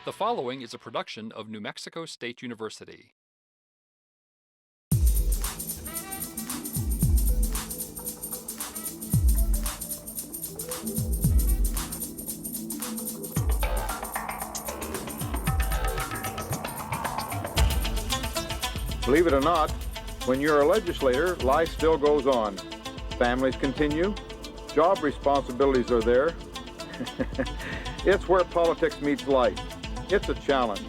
The following is a production of New Mexico State University. Believe it or not, when you're a legislator, life still goes on. Families continue, job responsibilities are there. It's where politics meets life. It's a challenge.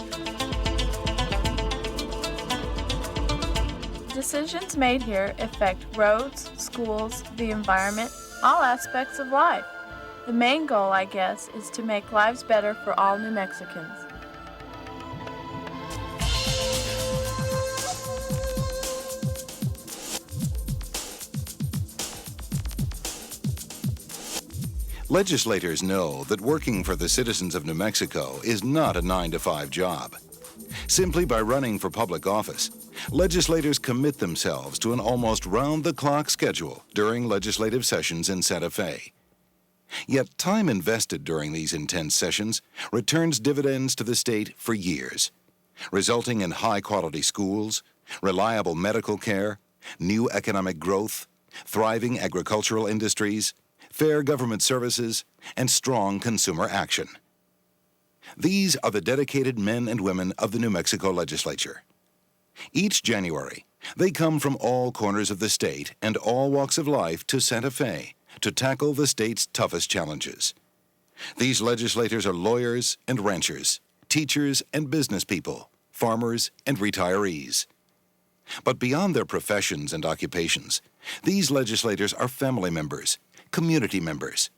Decisions made here affect roads, schools, the environment, all aspects of life. The main goal, I guess, is to make lives better for all New Mexicans. Legislators know that working for the citizens of New Mexico is not a 9-to-5 job. Simply by running for public office, legislators commit themselves to an almost round-the-clock schedule during legislative sessions in Santa Fe. Yet time invested during these intense sessions returns dividends to the state for years, resulting in high-quality schools, reliable medical care, new economic growth, thriving agricultural industries, fair government services, and strong consumer action. These are the dedicated men and women of the New Mexico Legislature. Each January, they come from all corners of the state and all walks of life to Santa Fe to tackle the state's toughest challenges. These legislators are lawyers and ranchers, teachers and business people, farmers and retirees. But beyond their professions and occupations, these legislators are family members, community members.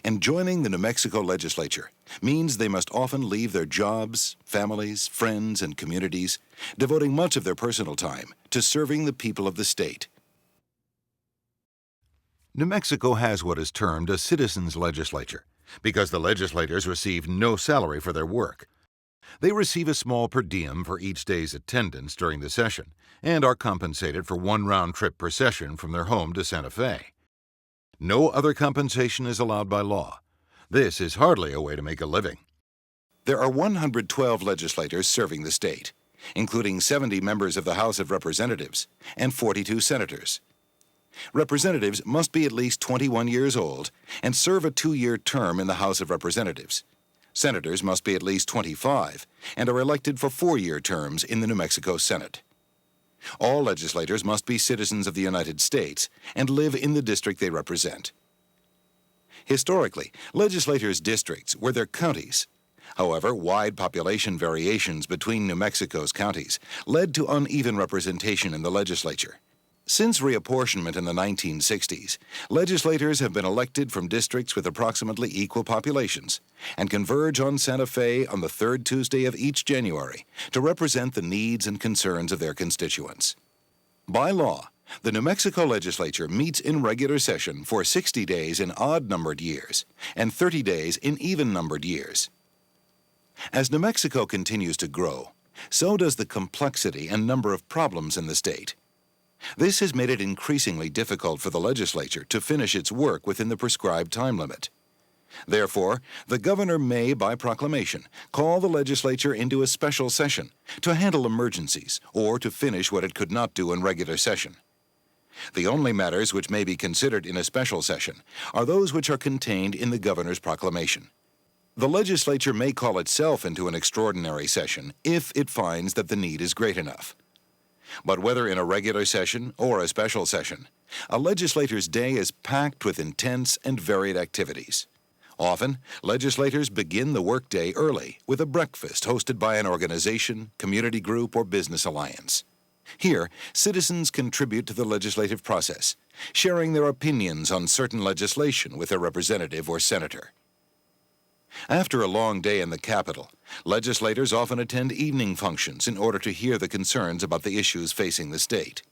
And joining the New Mexico Legislature means they must often leave their jobs, families, friends, and communities, devoting much of their personal time to serving the people of the state. New Mexico has what is termed a citizens' legislature because the legislators receive no salary for their work. They receive a small per diem for each day's attendance during the session and are compensated for one round trip per session from their home to Santa Fe. No other compensation is allowed by law. This is hardly a way to make a living. There are 112 legislators serving the state, including 70 members of the House of Representatives and 42 senators. Representatives must be at least 21 years old and serve a 2-year term in the House of Representatives. Senators must be at least 25 and are elected for 4-year terms in the New Mexico Senate. All legislators must be citizens of the United States and live in the district they represent. Historically, legislators' districts were their counties. However, wide population variations between New Mexico's counties led to uneven representation in the legislature. Since reapportionment in the 1960s, legislators have been elected from districts with approximately equal populations and converge on Santa Fe on the third Tuesday of each January to represent the needs and concerns of their constituents. By law, the New Mexico Legislature meets in regular session for 60 days in odd-numbered years and 30 days in even-numbered years. As New Mexico continues to grow, so does the complexity and number of problems in the state. This has made it increasingly difficult for the legislature to finish its work within the prescribed time limit. Therefore, the governor may, by proclamation, call the legislature into a special session to handle emergencies or to finish what it could not do in regular session. The only matters which may be considered in a special session are those which are contained in the governor's proclamation. The legislature may call itself into an extraordinary session if it finds that the need is great enough. But whether in a regular session or a special session, a legislator's day is packed with intense and varied activities. Often, legislators begin the workday early with a breakfast hosted by an organization, community group, or business alliance. Here, citizens contribute to the legislative process, sharing their opinions on certain legislation with a representative or senator. After a long day in the Capitol, legislators often attend evening functions in order to hear the concerns about the issues facing the state.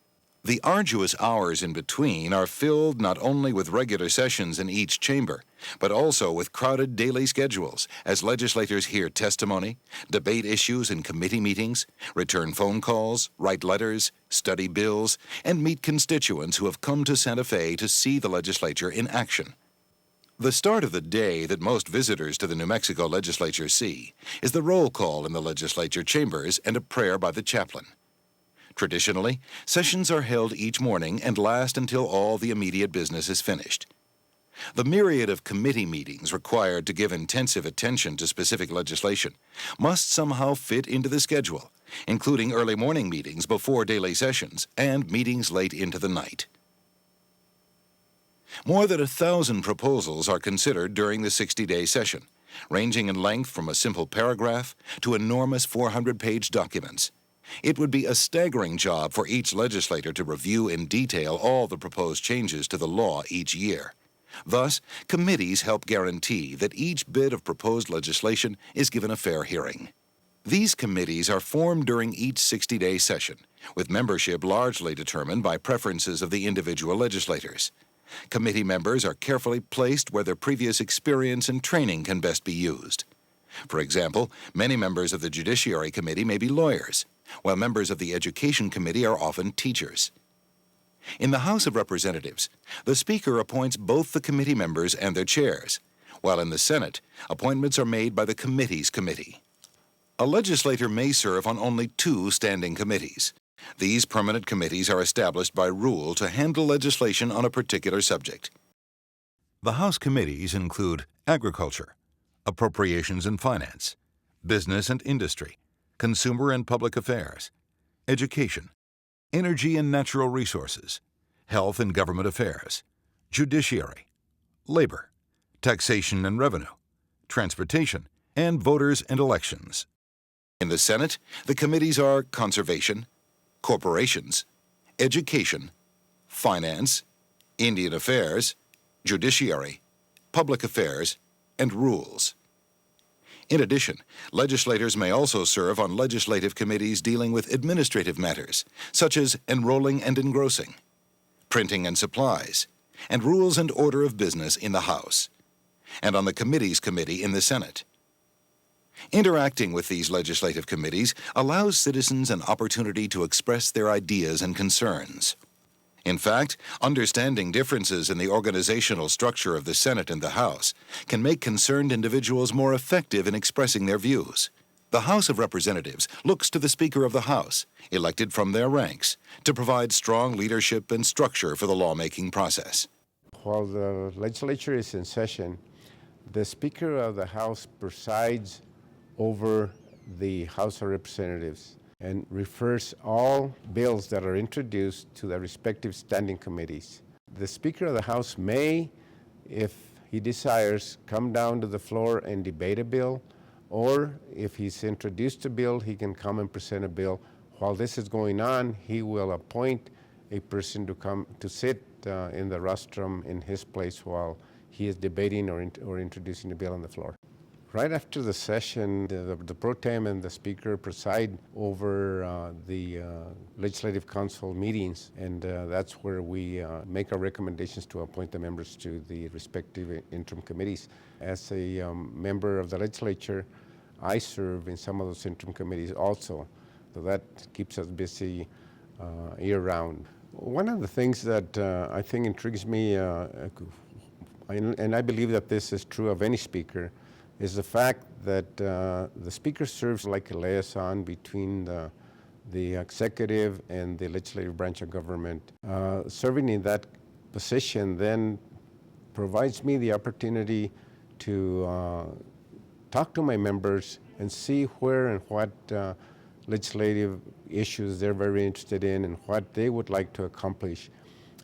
The arduous hours in between are filled not only with regular sessions in each chamber, but also with crowded daily schedules as legislators hear testimony, debate issues in committee meetings, return phone calls, write letters, study bills, and meet constituents who have come to Santa Fe to see the legislature in action. The start of the day that most visitors to the New Mexico Legislature see is the roll call in the legislature chambers and a prayer by the chaplain. Traditionally, sessions are held each morning and last until all the immediate business is finished. The myriad of committee meetings required to give intensive attention to specific legislation must somehow fit into the schedule, including early morning meetings before daily sessions and meetings late into the night. More than 1,000 proposals are considered during the 60-day session, ranging in length from a simple paragraph to enormous 400-page documents. It would be a staggering job for each legislator to review in detail all the proposed changes to the law each year. Thus, committees help guarantee that each bit of proposed legislation is given a fair hearing. These committees are formed during each 60-day session, with membership largely determined by preferences of the individual legislators. Committee members are carefully placed where their previous experience and training can best be used. For example, many members of the Judiciary Committee may be lawyers, while members of the Education Committee are often teachers. In the House of Representatives, the Speaker appoints both the committee members and their chairs, while in the Senate, appointments are made by the Committees Committee. A legislator may serve on only 2 standing committees. These permanent committees are established by rule to handle legislation on a particular subject. The House committees include Agriculture, Appropriations and Finance, Business and Industry, Consumer and Public Affairs, Education, Energy and Natural Resources, Health and Government Affairs, Judiciary, Labor, Taxation and Revenue, Transportation, and Voters and Elections. In the Senate, the committees are Conservation, Corporations, Education, Finance, Indian Affairs, Judiciary, Public Affairs, and Rules. In addition, legislators may also serve on legislative committees dealing with administrative matters, such as enrolling and engrossing, printing and supplies, and rules and order of business in the House, and on the Committees Committee in the Senate. Interacting with these legislative committees allows citizens an opportunity to express their ideas and concerns. In fact, understanding differences in the organizational structure of the Senate and the House can make concerned individuals more effective in expressing their views. The House of Representatives looks to the Speaker of the House, elected from their ranks, to provide strong leadership and structure for the lawmaking process. While the legislature is in session, the Speaker of the House presides over the House of Representatives and refers all bills that are introduced to the respective standing committees. The Speaker of the House may, if he desires, come down to the floor and debate a bill, or if he's introduced a bill, he can come and present a bill. While this is going on, he will appoint a person to come to sit in the rostrum in his place while he is debating or introducing a bill on the floor. Right after the session, the pro tem and the Speaker preside over the Legislative Council meetings, and that's where we make our recommendations to appoint the members to the respective interim committees. As a member of the legislature, I serve in some of those interim committees also, so that keeps us busy year-round. One of the things that I think intrigues me, and I believe that this is true of any speaker, is the fact that the Speaker serves like a liaison between the executive and the legislative branch of government. Serving in that position then provides me the opportunity to talk to my members and see where and what legislative issues they're very interested in and what they would like to accomplish.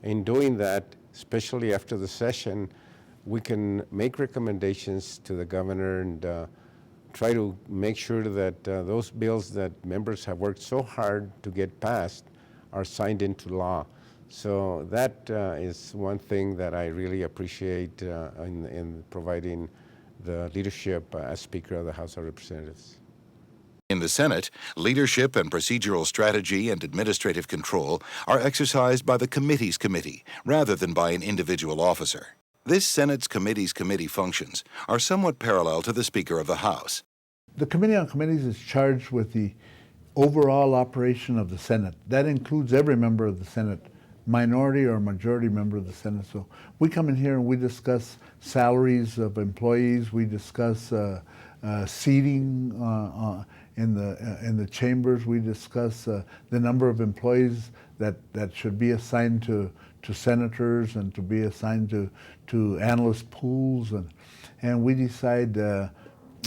In doing that, especially after the session, we can make recommendations to the governor and try to make sure that those bills that members have worked so hard to get passed are signed into law. So that is one thing that I really appreciate in providing the leadership as Speaker of the House of Representatives. In the Senate, leadership and procedural strategy and administrative control are exercised by the Committees Committee rather than by an individual officer. This Senate's Committees Committee functions are somewhat parallel to the Speaker of the House. The Committee on Committees is charged with the overall operation of the Senate. That includes every member of the Senate minority or majority member of the Senate. So we come in here and we discuss salaries of employees. We discuss seating in the chambers. We discuss the number of employees that should be assigned to senators and to be assigned to analyst pools, and we decide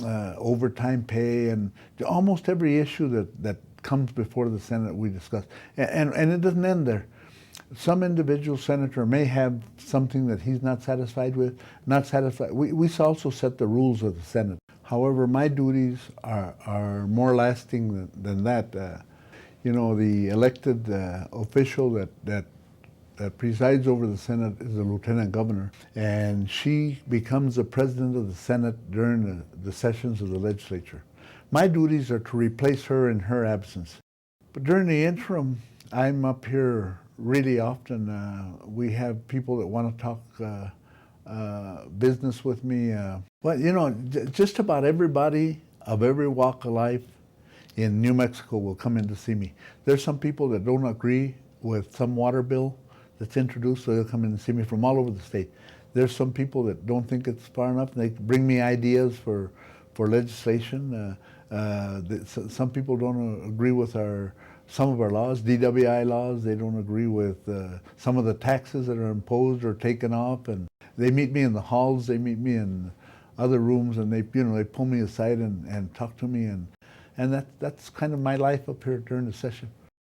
overtime pay and almost every issue that comes before the Senate we discuss. And it doesn't end there. Some individual senator may have something that he's not satisfied with, We also set the rules of the Senate. However, my duties are more lasting than that. The elected official that presides over the Senate is the Lieutenant Governor, and she becomes the President of the Senate during the sessions of the legislature. My duties are to replace her in her absence. But during the interim, I'm up here really often. We have people that want to talk business with me. Just about everybody of every walk of life in New Mexico will come in to see me. There's some people that don't agree with some water bill that's introduced, so they'll come in and see me from all over the state. There's some people that don't think it's far enough, and they bring me ideas for legislation. Some people don't agree with some of our laws, DWI laws. They don't agree with some of the taxes that are imposed or taken off, and they meet me in the halls, they meet me in other rooms, and they pull me aside and talk to me, and that's kind of my life up here during the session.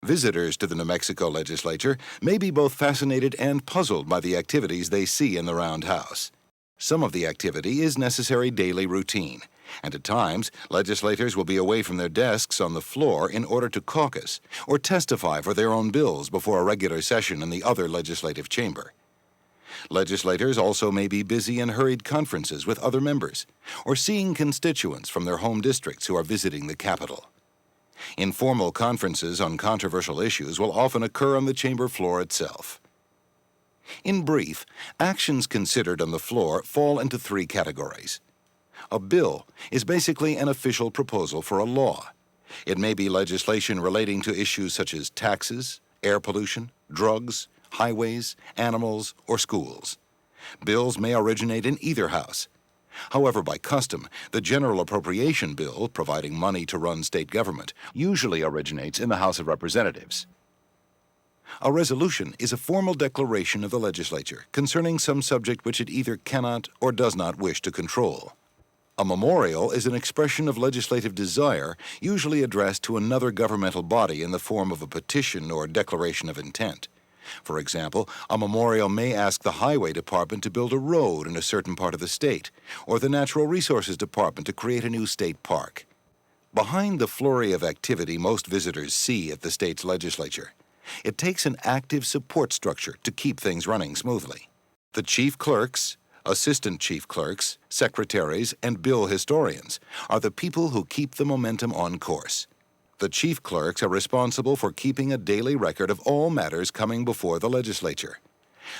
Visitors to the New Mexico Legislature may be both fascinated and puzzled by the activities they see in the Round House. Some of the activity is necessary daily routine, and at times, legislators will be away from their desks on the floor in order to caucus or testify for their own bills before a regular session in the other legislative chamber. Legislators also may be busy in hurried conferences with other members or seeing constituents from their home districts who are visiting the Capitol. Informal conferences on controversial issues will often occur on the chamber floor itself. In brief, actions considered on the floor fall into three categories. A bill is basically an official proposal for a law. It may be legislation relating to issues such as taxes, air pollution, drugs, highways, animals, or schools. Bills may originate in either house. However, by custom, the General Appropriation Bill, providing money to run state government, usually originates in the House of Representatives. A resolution is a formal declaration of the legislature concerning some subject which it either cannot or does not wish to control. A memorial is an expression of legislative desire, usually addressed to another governmental body in the form of a petition or declaration of intent. For example, a memorial may ask the Highway Department to build a road in a certain part of the state, or the Natural Resources Department to create a new state park. Behind the flurry of activity most visitors see at the state's legislature, it takes an active support structure to keep things running smoothly. The chief clerks, assistant chief clerks, secretaries, and bill historians are the people who keep the momentum on course. The chief clerks are responsible for keeping a daily record of all matters coming before the legislature.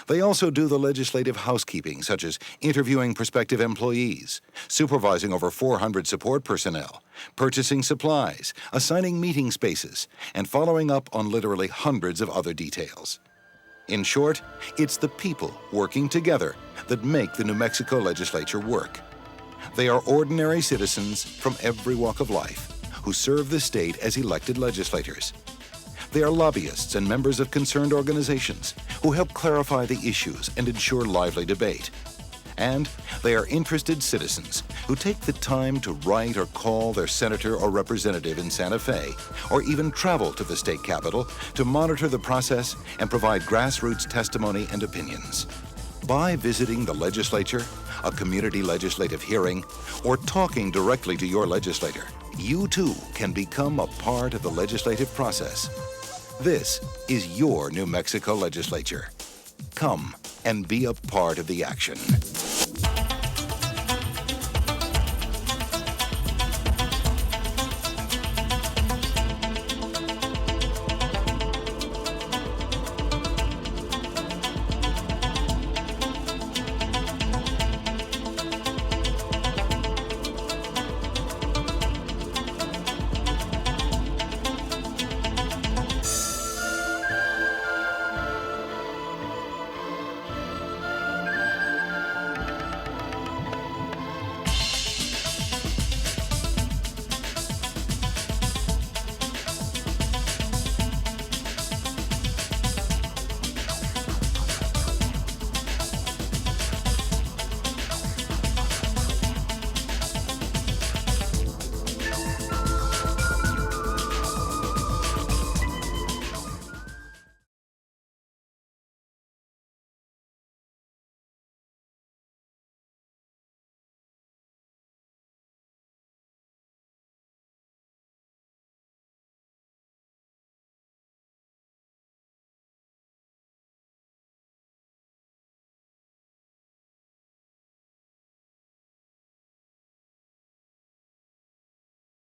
They also do the legislative housekeeping, such as interviewing prospective employees, supervising over 400 support personnel, purchasing supplies, assigning meeting spaces, and following up on literally hundreds of other details. In short, it's the people working together that make the New Mexico Legislature work. They are ordinary citizens from every walk of life who serve the state as elected legislators. They are lobbyists and members of concerned organizations who help clarify the issues and ensure lively debate. And they are interested citizens who take the time to write or call their senator or representative in Santa Fe, or even travel to the state capitol to monitor the process and provide grassroots testimony and opinions. By visiting the legislature, a community legislative hearing, or talking directly to your legislator, you too can become a part of the legislative process. This is your New Mexico Legislature. Come and be a part of the action.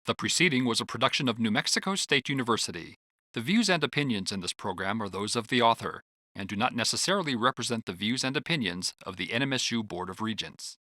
The preceding was a production of New Mexico State University. The views and opinions in this program are those of the author and do not necessarily represent the views and opinions of the NMSU Board of Regents.